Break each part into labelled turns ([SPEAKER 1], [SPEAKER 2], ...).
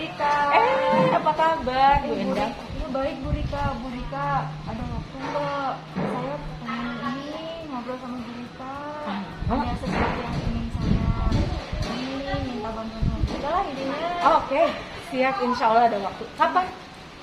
[SPEAKER 1] Rika.
[SPEAKER 2] Apa kabar Bu
[SPEAKER 1] Bu
[SPEAKER 2] Endang?
[SPEAKER 1] Rika. Ya, baik Bu Rika. Bu Rika, ada waktu nggak? Saya pengen ini ngobrol sama Bu Rika. Ada sesuatu yang ingin saya minta bantuan sama Bu Rika lah intinya.
[SPEAKER 2] Oke, siap, insya Allah ada waktu. Kapan?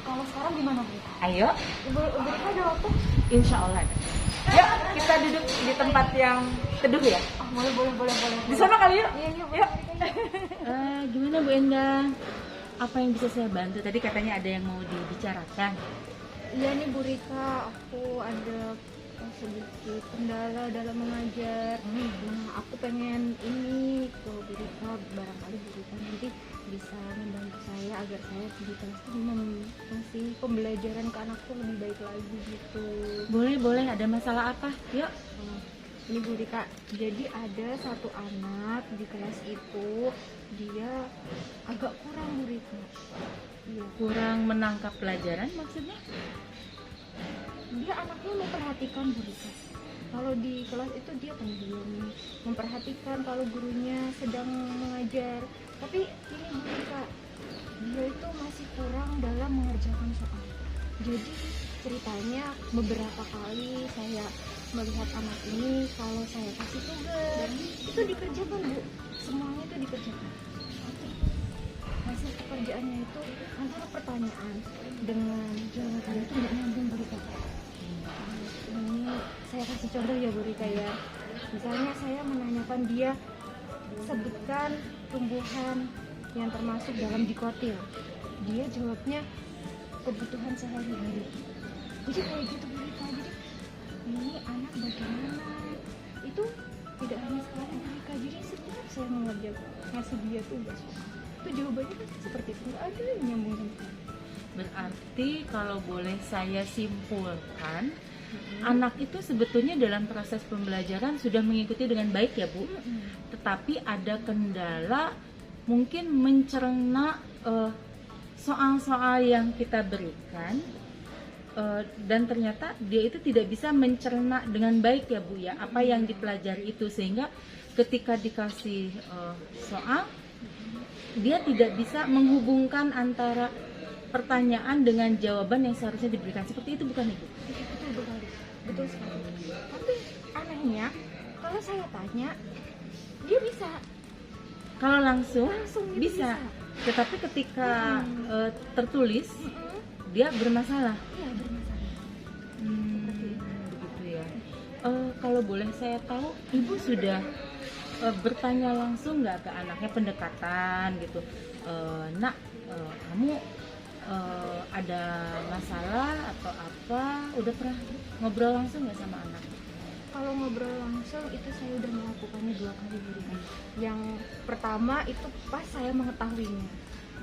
[SPEAKER 1] Kalau sekarang gimana Bu Rika?
[SPEAKER 2] Ayo,
[SPEAKER 1] Bu Rika ada waktu?
[SPEAKER 2] insya Allah ada. Yuk, kita duduk di tempat yang teduh ya.
[SPEAKER 1] Ah, boleh.
[SPEAKER 2] Di sana kali yuk.
[SPEAKER 1] Iya, Bu
[SPEAKER 2] Yuk.
[SPEAKER 1] Rika.
[SPEAKER 3] Gimana Bu Endang? Apa yang bisa saya bantu? Tadi katanya ada yang mau dibicarakan.
[SPEAKER 1] Iya nih Bu Rika, aku ada sedikit kendala dalam mengajar. Nah, aku pengen ini ke Bu Rika, barangkali Bu Rika nanti bisa membantu saya agar saya di kelas itu masih pembelajaran ke anakku lebih baik lagi gitu.
[SPEAKER 3] Boleh, ada masalah apa? Yuk.
[SPEAKER 1] Ini Bu Rika, jadi ada satu anak di kelas itu dia agak kurang Bu Rika. Iya.
[SPEAKER 3] Kurang menangkap pelajaran maksudnya?
[SPEAKER 1] Dia anaknya memperhatikan Bu Rika. Kalau di kelas itu dia pendiam, memperhatikan kalau gurunya sedang mengajar. Tapi ini Bu Rika, dia itu masih kurang dalam mengerjakan soal. Jadi ceritanya beberapa kali saya melihat anak ini, kalau saya kasih tugas itu dikerjakan Bu, semuanya itu dikerjakan. Tapi hasil pekerjaannya itu antara pertanyaan dengan jawaban itu nggak nyambung Bu Rika. Ini saya kasih contoh ya Bu Rika ya. Misalnya saya menanyakan dia, sebutkan tumbuhan yang termasuk dalam dikotil. Dia jawabnya kebutuhan sehari-hari. Jadi kayak gitu Bu Rika. Jadi ini anak bagaimana? Itu tidak hanya sekali Bu Rika. Jadi setiap saya ngasih dia tugas, itu jawabannya kan seperti itu, nggak ada yang nyambung sama sekali.
[SPEAKER 3] Berarti kalau boleh saya simpulkan, anak itu sebetulnya dalam proses pembelajaran sudah mengikuti dengan baik ya Bu. Tetapi ada kendala mungkin mencerna soal-soal yang kita berikan, dan ternyata dia itu tidak bisa mencerna dengan baik ya Bu ya apa yang dipelajari itu, sehingga ketika dikasih soal dia tidak bisa menghubungkan antara pertanyaan dengan jawaban yang seharusnya diberikan. Seperti itu bukan Ibu?
[SPEAKER 1] Betul sekali. Tapi anehnya kalau saya tanya dia bisa.
[SPEAKER 3] Kalau langsung
[SPEAKER 1] Dia
[SPEAKER 3] bisa. Tetapi ketika tertulis dia bermasalah.
[SPEAKER 1] Iya, bermasalah.
[SPEAKER 3] Begitu ya. Kalau boleh saya tahu, Ibu sudah bertanya langsung nggak ke anaknya, pendekatan gitu, Nak, kamu ada masalah atau apa? Udah pernah ngobrol langsung nggak sama anak?
[SPEAKER 1] Kalau ngobrol langsung itu saya udah melakukannya 2 kali Bu Rika. Yang pertama itu pas saya mengetahuinya,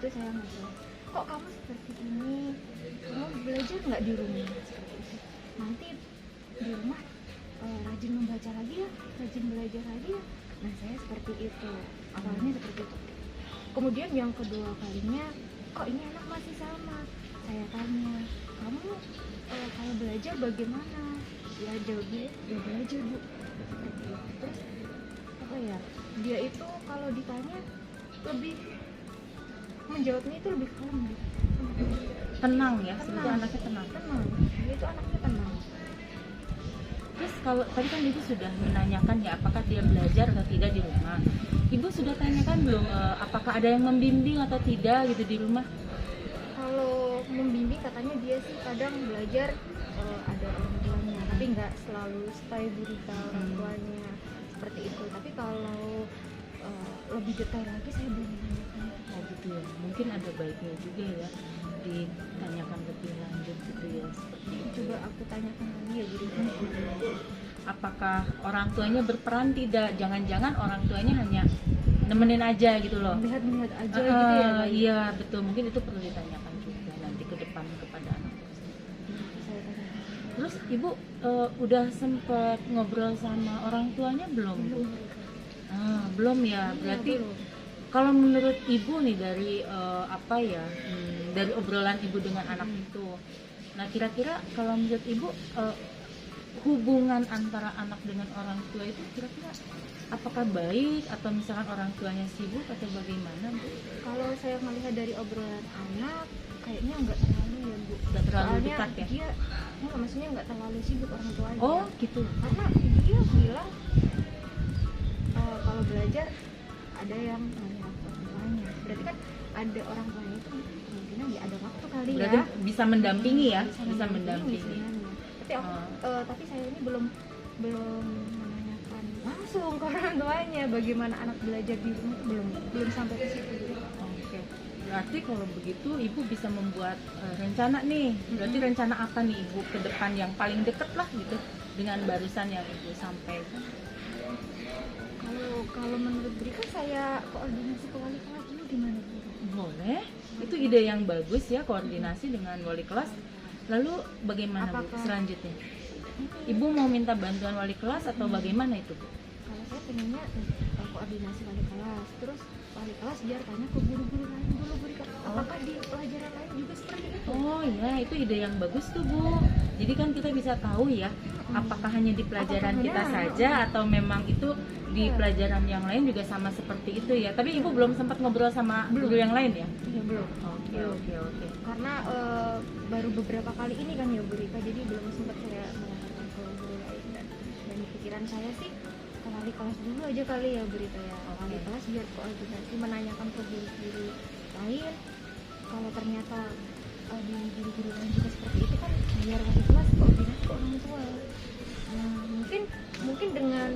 [SPEAKER 1] itu saya ngobrol, kok kamu seperti ini, kamu belajar nggak di rumah seperti itu, nanti di rumah rajin membaca lagi ya, rajin belajar lagi ya. Nah saya seperti itu, awalnya seperti itu. Kemudian yang kedua kalinya, kok ini anak masih sama, saya tanya, kamu kalau belajar bagaimana? Ya jawabnya, ya belajar Bu. Terus apa ya, dia itu kalau ditanya lebih menjawabnya itu lebih kalem gitu.
[SPEAKER 3] Tenang ya, sebetulnya anaknya tenang.
[SPEAKER 1] Dia itu anaknya tenang.
[SPEAKER 3] Terus kalau tadi kan Ibu sudah menanyakan ya apakah dia belajar atau tidak di rumah. Ibu sudah tanyakan belum apakah ada yang membimbing atau tidak gitu di rumah?
[SPEAKER 1] Kalau membimbing katanya dia sih kadang belajar ada orang tuanya, tapi nggak selalu stay Bu Rika orang tuanya seperti itu. Tapi kalau lebih detail lagi saya belum menanyakan.
[SPEAKER 3] Oh gitu ya, mungkin ada baiknya juga ya ditanyakan lebih lanjut gitu ya. Seperti itu.
[SPEAKER 1] Coba aku tanyakan lagi ya Bu Rika.
[SPEAKER 3] Apakah orang tuanya berperan tidak? Jangan-jangan orang tuanya hanya nemenin aja gitu loh.
[SPEAKER 1] Lihat-lihat aja gitu ya.
[SPEAKER 3] Iya betul, mungkin itu perlu ditanyakan juga nanti ke depan kepada anak.
[SPEAKER 1] Saya tanya.
[SPEAKER 3] Terus Ibu udah sempat ngobrol sama orang tuanya belum? Belum ya. Berarti
[SPEAKER 1] belum.
[SPEAKER 3] kalau menurut Ibu nih dari dari obrolan Ibu dengan anak itu, nah kira-kira kalau menurut Ibu hubungan antara anak dengan orang tua itu kira-kira apakah baik atau misalkan orang tuanya sibuk atau bagaimana Bu?
[SPEAKER 1] Kalau saya melihat dari obrolan anak kayaknya nggak terlalu ya Bu.
[SPEAKER 3] Nggak terlalu
[SPEAKER 1] Soalnya
[SPEAKER 3] dekat ya?
[SPEAKER 1] dia maksudnya nggak terlalu sibuk orang tuanya.
[SPEAKER 3] Oh gitu.
[SPEAKER 1] Karena dia bilang kalau belajar ada yang melihat orang tuanya. Berarti kan ada orang tuanya itu mungkin ya ada waktu kali
[SPEAKER 3] Berarti
[SPEAKER 1] ya.
[SPEAKER 3] bisa mendampingi ya, bisa
[SPEAKER 1] mendampingi
[SPEAKER 3] mendampingi.
[SPEAKER 1] sebenarnya. Tapi aku tapi saya ini belum menanyakan langsung ke orang tuanya bagaimana anak belajar di rumah itu belum sampai ke situ.
[SPEAKER 3] Oke. Berarti kalau begitu ibu bisa membuat rencana nih. Berarti rencana apa nih ibu ke depan yang paling deket lah gitu dengan barusan yang ibu sampaikan?
[SPEAKER 1] Kalau menurut Brika saya koordinasi ke wali kelas dulu gimana Bu?
[SPEAKER 3] Boleh. Itu ide yang bagus ya, koordinasi dengan wali kelas. Lalu bagaimana Bu
[SPEAKER 1] Apakah-
[SPEAKER 3] selanjutnya? Ibu mau minta bantuan wali kelas atau bagaimana itu Bu?
[SPEAKER 1] Kalau saya pengennya koordinasi wali kelas, terus wali kelas biar tanya ke guru-guru lain dulu Brika. Apakah di pelajaran lain juga seperti itu?
[SPEAKER 3] Oh ya, itu ide yang bagus tuh Bu. Jadi kan kita bisa tahu ya, apakah hanya di pelajaran
[SPEAKER 1] Apakah
[SPEAKER 3] kita
[SPEAKER 1] benar?
[SPEAKER 3] saja atau memang itu di pelajaran yang lain juga sama seperti itu ya. Tapi Ibu belum sempat ngobrol sama guru yang lain ya?
[SPEAKER 1] Iya belum.
[SPEAKER 3] Oke.
[SPEAKER 1] Karena baru beberapa kali ini kan ya Bu Rika, jadi belum sempat saya melakukan ke guru lain dan di pikiran saya sih ke wali kelas dulu aja kali ya Bu Rika ya. Wali
[SPEAKER 3] Oke.
[SPEAKER 1] kelas biar koordinasi menanyakan ke guru-guru lain. Kalau ternyata di guru-guru lain juga seperti itu kan biar wali kelas koordinasi ke orang tua. Nah, mungkin dengan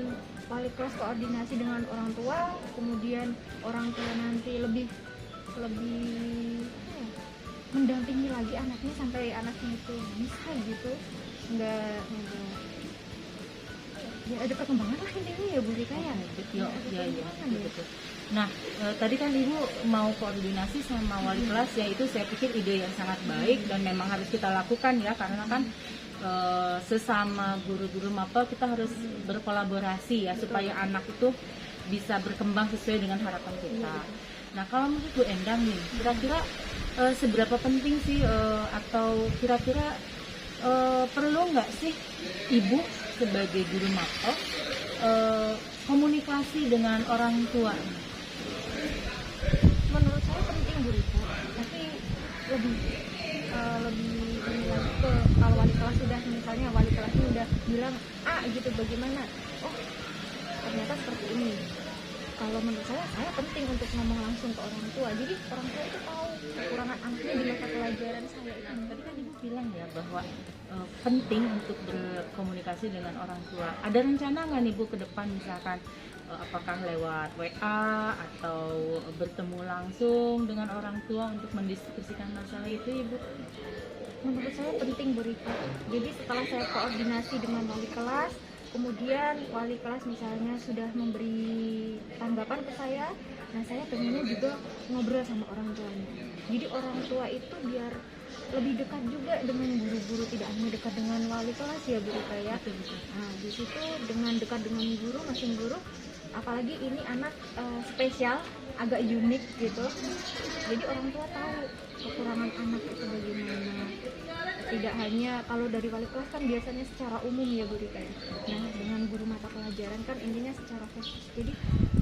[SPEAKER 1] wali kelas koordinasi dengan orang tua, kemudian orang tua nanti lebih apa ya, mendampingi lagi anaknya sampai anaknya itu bisa gitu, nggak ya ada perkembangan lah intinya ya Bu Rika ya.
[SPEAKER 3] Ya, betul. Nah, tadi kan Ibu mau koordinasi sama wali kelas ya, itu saya pikir ide yang sangat baik dan memang harus kita lakukan ya, karena kan sesama guru-guru mapel kita harus berkolaborasi ya supaya anak itu bisa berkembang sesuai dengan harapan kita. Nah, kalau menurut Bu Endang nih, kira-kira seberapa penting sih atau kira-kira perlu nggak sih Ibu sebagai guru mapel komunikasi dengan orang tua?
[SPEAKER 1] Menurut saya penting Bu Rika, tapi lebih ini lagi ke kalau wali kelas sudah misalnya wali kelasnya udah bilang gitu bagaimana, oh ternyata seperti ini. Kalau menurut saya penting untuk ngomong langsung ke orang tua, jadi orang tua itu tahu kekurangan anaknya di mata pelajaran saya itu.
[SPEAKER 3] Tadi kan Ibu bilang ya bahwa penting untuk berkomunikasi dengan orang tua. Ada rencana nggak nih Bu ke depan misalkan apakah lewat WA atau bertemu langsung dengan orang tua untuk mendiskusikan masalah itu Ibu?
[SPEAKER 1] Menurut saya penting Bu Rika. Jadi setelah saya koordinasi dengan wali kelas, kemudian wali kelas misalnya sudah memberi tanggapan ke saya, nah saya pengennya juga ngobrol sama orang tuanya. Jadi orang tua itu biar lebih dekat juga dengan guru-guru, tidak hanya dekat dengan wali kelas ya Bu Rika ya. Nah di situ dengan dekat dengan guru, masing guru, apalagi ini anak spesial, agak unik gitu. Jadi orang tua tahu kekurangan anak itu bagaimana. Tidak hanya kalau dari wali kelas kan biasanya secara umum ya Bu Rika ya. Nah dengan guru mata pelajaran kan intinya secara khusus. Jadi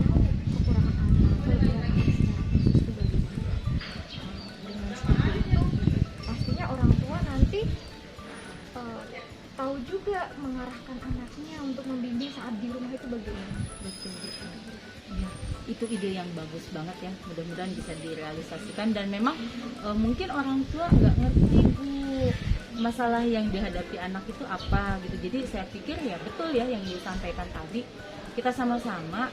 [SPEAKER 1] tahu kekurangan anak, kelebihan anak secara khusus itu bagaimana. Dengan seperti itu pastinya orang tua nanti tahu juga mengarahkan anaknya untuk membimbing saat di rumah itu bagaimana.
[SPEAKER 3] Betul. Ya, itu ide yang bagus banget ya. Mudah-mudahan bisa direalisasikan dan memang mungkin orang tua nggak ngerti Bu masalah yang dihadapi anak itu apa gitu. Jadi saya pikir ya betul ya yang disampaikan tadi. Kita sama-sama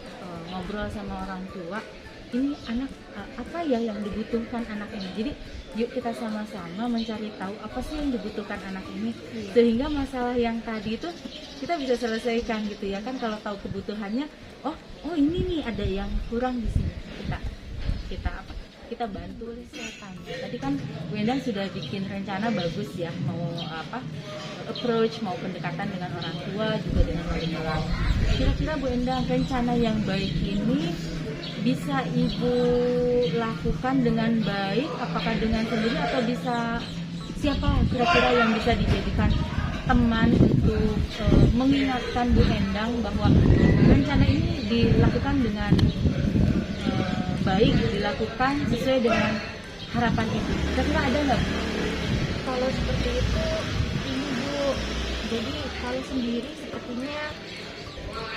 [SPEAKER 3] ngobrol sama orang tua. Ini anak apa ya yang dibutuhkan anak ini. Jadi yuk kita sama-sama mencari tahu apa sih yang dibutuhkan anak ini, sehingga masalah yang tadi itu kita bisa selesaikan gitu ya kan. Kalau tahu kebutuhannya, oh ini nih ada yang kurang di sini, kita bantu. Saya tanya tadi kan Bu Endang sudah bikin rencana bagus ya, mau approach, mau pendekatan dengan orang tua juga dengan wali kelas. Kira-kira Bu Endang rencana yang baik ini bisa Ibu lakukan dengan baik, apakah dengan sendiri atau bisa siapa kira-kira yang bisa dijadikan teman untuk mengingatkan Bu Endang bahwa rencana ini dilakukan dengan baik dilakukan sesuai dengan harapan ibu. Kira-kira ada nggak Bu?
[SPEAKER 1] Kalau seperti itu, ini Bu, jadi kalau sendiri sepertinya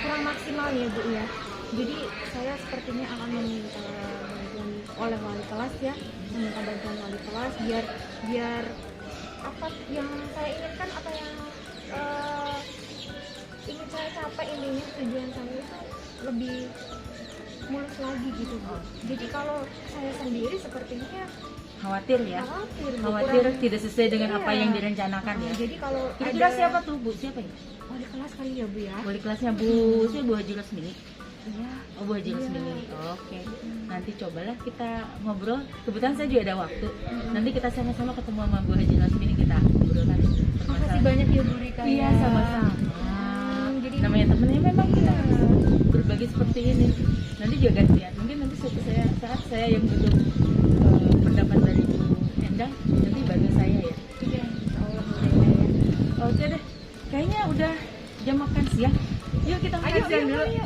[SPEAKER 1] kurang maksimal ya Bu ya. Jadi saya sepertinya akan meminta bantuan oleh wali kelas ya, meminta bantuan wali kelas biar apa yang saya inginkan, apa yang ingin saya capai, intinya tujuan saya itu lebih mulus lagi gitu Bu. Jadi kalau saya sendiri sepertinya
[SPEAKER 3] Khawatir ya?
[SPEAKER 1] khawatir Bu,
[SPEAKER 3] Khawatir
[SPEAKER 1] kurang-
[SPEAKER 3] tidak sesuai dengan apa
[SPEAKER 1] Iya.
[SPEAKER 3] yang direncanakan ya?
[SPEAKER 1] Jadi kalau
[SPEAKER 3] Kira-kira
[SPEAKER 1] ada
[SPEAKER 3] siapa tuh Bu? Siapa ya?
[SPEAKER 1] wali kelas kali ya Bu ya?
[SPEAKER 3] Wali kelasnya Bu, saya Bu Haji Lasmini.
[SPEAKER 1] Iya.
[SPEAKER 3] Oh Bu Haji
[SPEAKER 1] Iya.
[SPEAKER 3] Lasmini. Oke. Nanti cobalah kita ngobrol. Kebetulan saya juga ada waktu. Nanti kita sama-sama ketemu sama Bu Haji Lasmini, kita ngobrolkan.
[SPEAKER 1] Makasih banyak ya Bu Rika.
[SPEAKER 3] Iya,
[SPEAKER 1] ya.
[SPEAKER 3] sama-sama.
[SPEAKER 1] Jadi
[SPEAKER 3] Namanya temennya memang kita harus berbagi seperti ini. Nanti juga gantian. Mungkin nanti suatu saat saya yang butuh pendapat dari Bu Endang, nanti bantu saya ya.
[SPEAKER 1] iya, insya Allah Bu Rika ya.
[SPEAKER 3] Oke deh. Kayaknya udah jam makan siang. Yuk kita makan
[SPEAKER 1] Ayo,
[SPEAKER 3] siang
[SPEAKER 1] ayo,
[SPEAKER 3] dulu.
[SPEAKER 1] ayo.